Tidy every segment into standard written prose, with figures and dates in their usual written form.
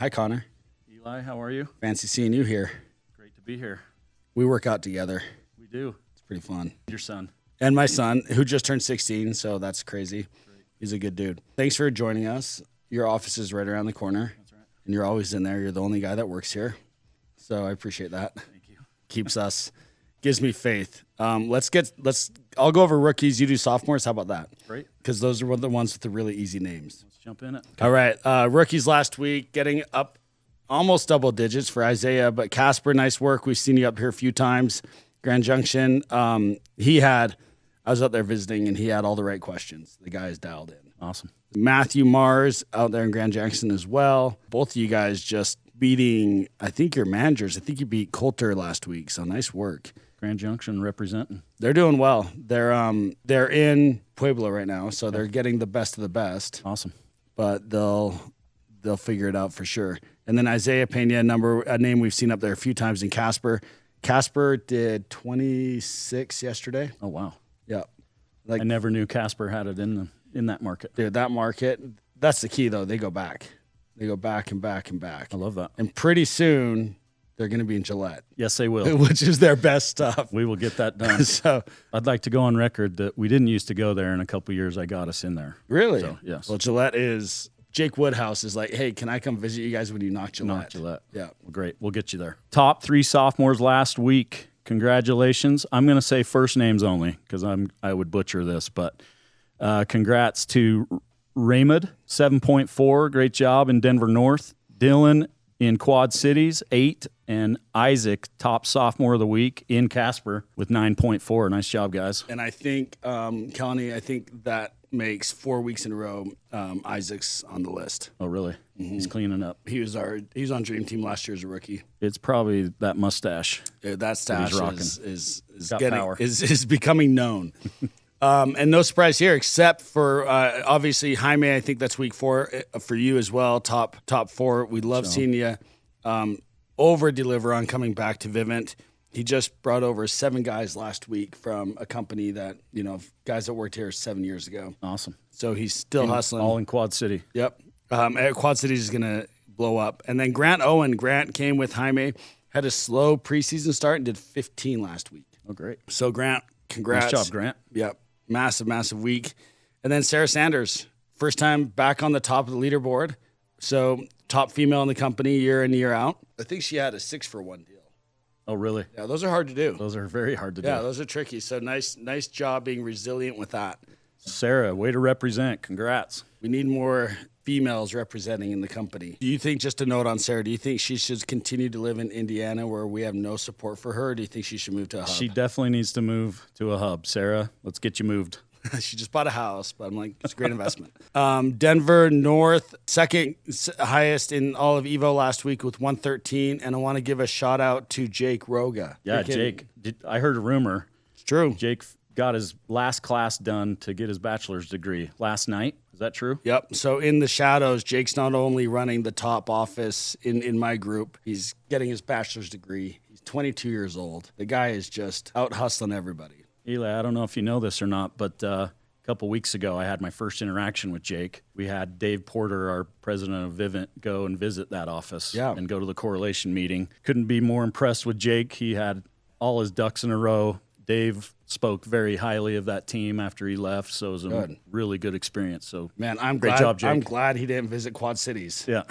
Hi, Connor. Eli, how are you? Fancy seeing you here. Great to be here. We work out together. We do. It's pretty fun. Your son. And my son, who just turned 16, so that's crazy. Great. He's a good dude. Thanks for joining us. Your office is right around the corner. That's right. And you're always in there. You're the only guy that works here. So I appreciate that. Thank you. Gives me faith. I'll go over rookies. You do sophomores. How about that? Great. Because those are the ones with the really easy names. Let's jump in it. All right. Rookies last week getting up almost double digits for Isaiah, but Casper, nice work. We've seen you up here a few times. Grand Junction. I was out there visiting and he had all the right questions. The guy is dialed in. Awesome. Matthew Mars out there in Grand Junction as well. Both of you guys just beating, I think, your managers. I think you beat Coulter last week, so nice work. Grand Junction representing. They're doing well. They're in Pueblo right now, so they're getting the best of the best. Awesome. But they'll figure it out for sure. And then Isaiah Pena, a name we've seen up there a few times in Casper. Casper did 26 yesterday. Oh, wow. Yeah. I never knew Casper had it in that market. Dude, that market, that's the key, though. They go back. They go back and back and back. I love that. And pretty soon, they're going to be in Gillette. Yes, they will. Which is their best stuff. We will get that done. So I'd like to go on record that we didn't used to go there. In a couple of years, I got us in there. Really? So, yes. Well, Gillette is... Jake Woodhouse is like, hey, can I come visit you guys when you knock Gillette? Knock Gillette. Yeah. Well, great. We'll get you there. Top 3 sophomores last week. Congratulations. I'm going to say first names only because I would butcher this, but congrats to Raymond, 7.4. Great job in Denver North. Dylan in Quad Cities, 8. And Isaac, top sophomore of the week in Casper with 9.4. Nice job, guys. And I think, Kelly, that makes 4 weeks in a row Isaac's on the list. Oh, really? Mm-hmm. He's cleaning up. He was on Dream Team last year as a rookie. It's probably that mustache. Dude, that stash is becoming known. And no surprise here, except for obviously Jaime. I think that's week 4 for you as well. Top 4. We love seeing you over deliver on coming back to Vivint. He just brought over 7 guys last week from a company that, guys that worked here 7 years ago. Awesome. So he's still hustling. All in Quad City. Yep. Quad Cities is going to blow up. And then Grant came with Jaime, had a slow preseason start and did 15 last week. Oh, great. So Grant, congrats. Nice job, Grant. Yep. Massive week. And then Sarah Sanders, first time back on the top of the leaderboard. So top female in the company year in, year out. I think she had a 6-for-1 deal. Oh, really? Yeah, those are hard to do. Those are very hard to do. Yeah, those are tricky. So nice job being resilient with that. Sarah, way to represent. Congrats. We need more females representing in the company. Do you think, just a note on Sarah, do you think she should continue to live in Indiana where we have no support for her? Or do you think she should move to a hub? She definitely needs to move to a hub. Sarah, let's get you moved. She just bought a house, but I'm like, it's a great investment. Denver North, second highest in all of Evo last week with 113. And I want to give a shout out to Jake Roga. Yeah, Jake. I heard a rumor. It's true. Jake got his last class done to get his bachelor's degree last night. Is that true? Yep. So in the shadows, Jake's not only running the top office in my group, he's getting his bachelor's degree. He's 22 years old. The guy is just out hustling everybody. Eli, I don't know if you know this or not, but a couple weeks ago, I had my first interaction with Jake. We had Dave Porter, our president of Vivint, go and visit that office and go to the correlation meeting. Couldn't be more impressed with Jake. He had all his ducks in a row. Dave spoke very highly of that team after he left, so it was a really good experience. So, man, great job, Jake. I'm glad he didn't visit Quad Cities. Yeah.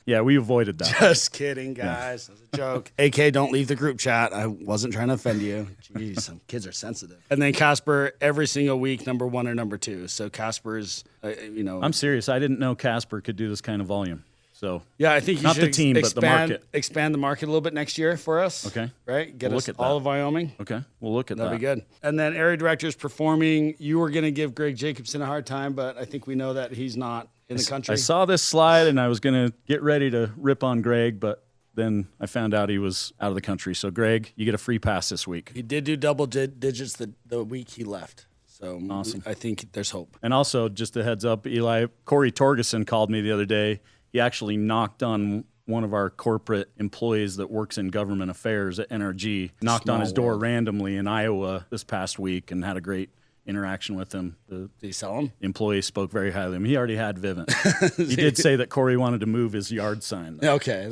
Yeah, we avoided that. Just kidding, guys. That's a joke. AK, don't leave the group chat. I wasn't trying to offend you. Jeez, some kids are sensitive. And then Casper, every single week, number 1 or number 2. So Casper is, I'm serious. I didn't know Casper could do this kind of volume. So yeah, I think you not should the team, but the market. Expand the market a little bit next year for us. Okay. Right? Get us all of Wyoming. Okay. We'll look at that. That'd be good. And then area directors performing. You were going to give Greg Jacobson a hard time, but I think we know that he's not in the country. I saw this slide, and I was going to get ready to rip on Greg, but then I found out he was out of the country. So, Greg, you get a free pass this week. He did do double digits the week he left. So awesome. I think there's hope. And also, just a heads up, Eli, Corey Torgeson called me the other day. He actually knocked on one of our corporate employees that works in government affairs at NRG, knocked on his door randomly in Iowa this past week and had a great interaction with him. Did he sell them? The employee spoke very highly of him. He already had Vivint. He did say that Corey wanted to move his yard sign, though. Okay,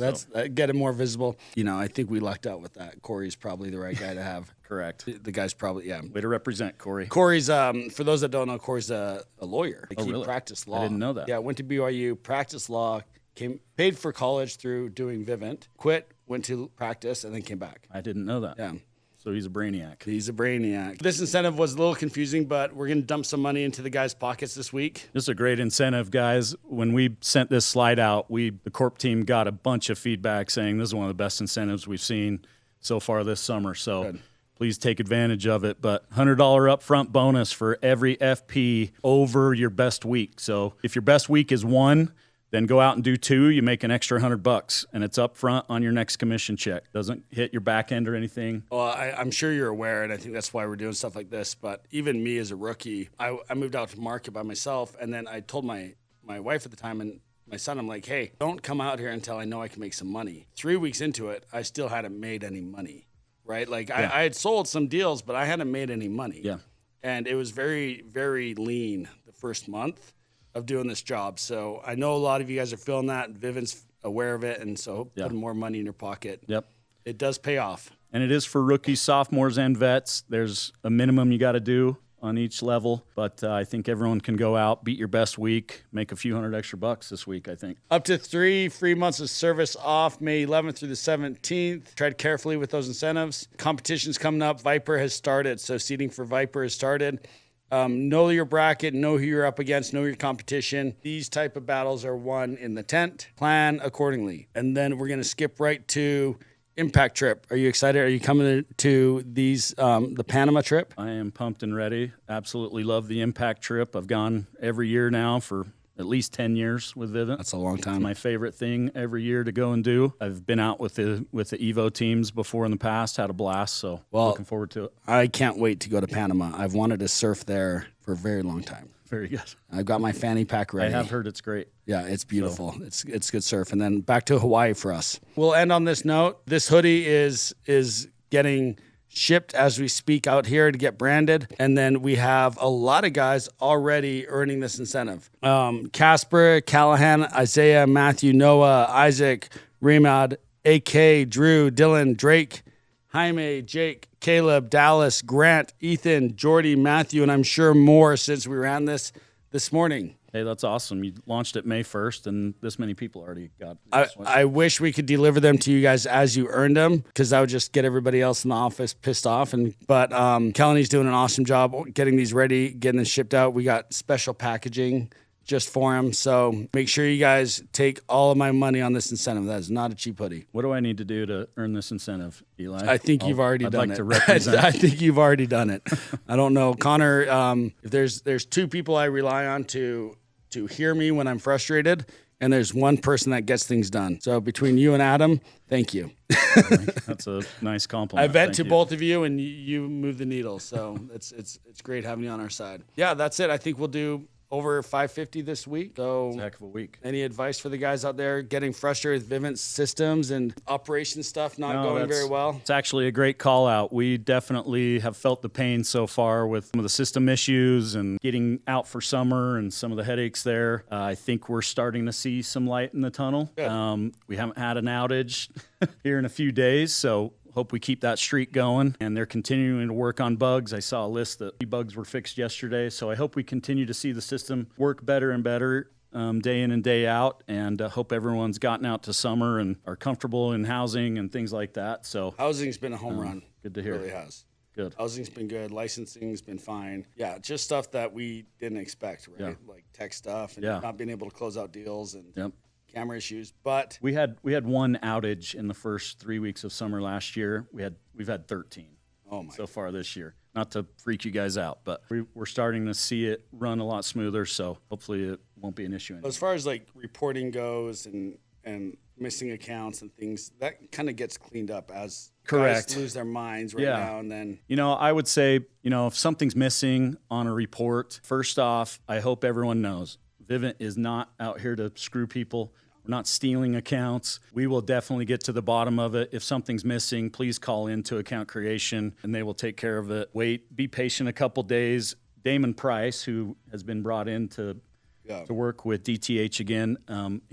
get it more visible. I think we lucked out with that. Corey's probably the right guy to have. Correct. The guy's probably, yeah. Way to represent, Corey. Corey's, for those that don't know, Corey's a lawyer. He really? practiced law. I didn't know that. Yeah, went to BYU, practiced law, paid for college through doing Vivint, quit, went to practice, and then came back. I didn't know that. Yeah. So he's a brainiac. He's a brainiac. This incentive was a little confusing, but we're going to dump some money into the guys' pockets this week. This is a great incentive, guys. When we sent this slide out, the Corp team got a bunch of feedback saying this is one of the best incentives we've seen so far this summer. So Good. Please take advantage of it. But $100 upfront bonus for every FP over your best week. So if your best week is 1, then go out and do 2. You make an extra $100, and it's up front on your next commission check. Doesn't hit your back end or anything. Well, I'm sure you're aware, and I think that's why we're doing stuff like this. But even me as a rookie, I moved out to market by myself, and then I told my wife at the time and my son, I'm like, hey, don't come out here until I know I can make some money. 3 weeks into it, I still hadn't made any money, right? Like I had sold some deals, but I hadn't made any money. Yeah. And it was very, very lean the first month of doing this job. So I know a lot of you guys are feeling that. Vivint's aware of it, and so putting more money in your pocket. Yep. It does pay off. And it is for rookies, sophomores, and vets. There's a minimum you got to do on each level, but I think everyone can go out, beat your best week, make a few $100 extra this week, I think. Up to 3 free months of service off May 11th through the 17th. Tread carefully with those incentives. Competition's coming up. Viper has started, so seating for Viper has started. Know your bracket, know who you're up against, know your competition. These type of battles are won in the tent. Plan accordingly. And then we're going to skip right to Impact Trip. Are you excited? Are you coming to these the Panama trip? I am pumped and ready. Absolutely love the Impact Trip. I've gone every year now for at least 10 years with Vivint. That's a long time. It's my favorite thing every year to go and do. I've been out with the Evo teams before in the past, had a blast, so looking forward to it. I can't wait to go to Panama. I've wanted to surf there for a very long time. Very good. I've got my fanny pack ready. I have heard it's great. Yeah, it's beautiful. So. It's good surf. And then back to Hawaii for us. We'll end on this note. This hoodie is getting shipped as we speak out here to get branded. And then we have a lot of guys already earning this incentive. Casper, Callahan, Isaiah, Matthew, Noah, Isaac, Remad, AK, Drew, Dylan, Drake, Jaime, Jake, Caleb, Dallas, Grant, Ethan, Jordy, Matthew, and I'm sure more since we ran this morning. Hey, that's awesome. You launched it May 1st, and this many people already got I wish we could deliver them to you guys as you earned them, because that would just get everybody else in the office pissed off. But Kelly's doing an awesome job getting these ready, getting them shipped out. We got special packaging just for him. So make sure you guys take all of my money on this incentive. That is not a cheap hoodie. What do I need to do to earn this incentive, Eli? I think you've already done it. To represent. I think you've already done it. I don't know. Connor, if there's 2 people I rely on to hear me when I'm frustrated, and there's 1 person that gets things done. So between you and Adam, thank you. That's a nice compliment. I vent to both of you, and you move the needle. So it's great having you on our side. Yeah, that's it. I think we'll do over 550 this week. So it's a heck of a week. Any advice for the guys out there getting frustrated with Vivint systems and operation stuff not going very well? It's actually a great call out. We definitely have felt the pain so far with some of the system issues and getting out for summer and some of the headaches there. I think we're starting to see some light in the tunnel. We haven't had an outage here in a few days, so hope we keep that streak going, and they're continuing to work on bugs. I saw a list that bugs were fixed yesterday, so I hope we continue to see the system work better and better day in and day out, and hope everyone's gotten out to summer and are comfortable in housing and things like that. So housing's been a home run. Good to hear. It really has. Good. Housing's been good. Licensing's been fine. Yeah, just stuff that we didn't expect, right? Yeah. Like tech stuff and not being able to close out deals and camera issues. But we had 1 outage in the first 3 weeks of summer last year. We've had 13 so far this year. Not to freak you guys out, but we're starting to see it run a lot smoother, so hopefully it won't be an issue anymore. As far as like reporting goes and missing accounts and things, that kind of gets cleaned up as guys lose their minds now and then. I would say, if something's missing on a report, first off, I hope everyone knows Vivint is not out here to screw people. We're not stealing accounts. We will definitely get to the bottom of it. If something's missing, please call into account creation, and they will take care of it. Wait, be patient a couple days. Damon Price, who has been brought in to work with DTH again.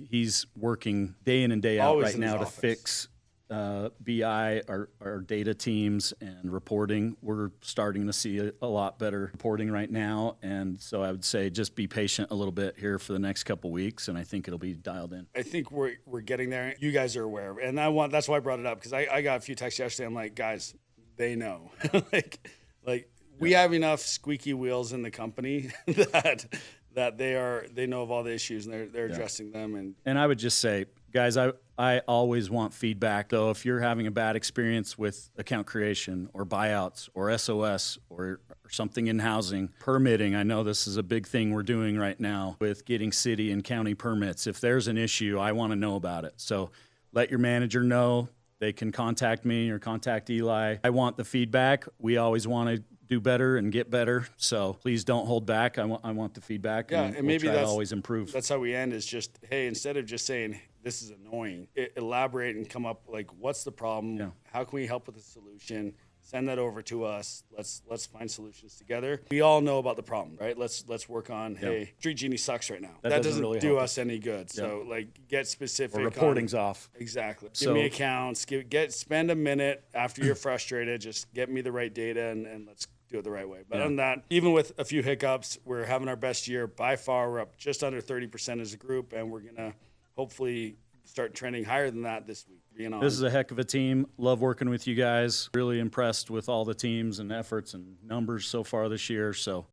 He's working day in and day out Always right in now his to office. fix BI, our data teams, and reporting. We're starting to see a lot better reporting right now, and so I would say just be patient a little bit here for the next couple weeks, and I think it'll be dialed in. I think we're getting there. You guys are aware of it, and that's why I brought it up, because I got a few texts yesterday. I'm like, guys, they know. like we have enough squeaky wheels in the company that they know of all the issues, and they're addressing them. And I would just say, guys, I always want feedback. Though, if you're having a bad experience with account creation or buyouts or SOS or something in housing, permitting, I know this is a big thing we're doing right now with getting city and county permits. If there's an issue, I want to know about it. So let your manager know. They can contact me or contact Eli. I want the feedback. We always want to do better and get better. So please don't hold back. I want the feedback. Yeah, and maybe we'll try that's to always improve. That's how we end. Is just, hey, instead of just saying this is annoying, elaborate and come up like, what's the problem? Yeah. How can we help with the solution? Send that over to us. Let's find solutions together. We all know about the problem, right? Let's work on. Hey, Street Genie sucks right now. That doesn't really do help us any good. So get specific. Or reporting's off. Exactly. Give So- me accounts. Spend a minute after you're frustrated. Just get me the right data and let's do it the right way. But other than that, even with a few hiccups, we're having our best year by far. We're up just under 30% as a group, and we're gonna hopefully start trending higher than that this week. This is a heck of a team. Love working with you guys. Really impressed with all the teams and efforts and numbers so far this year. So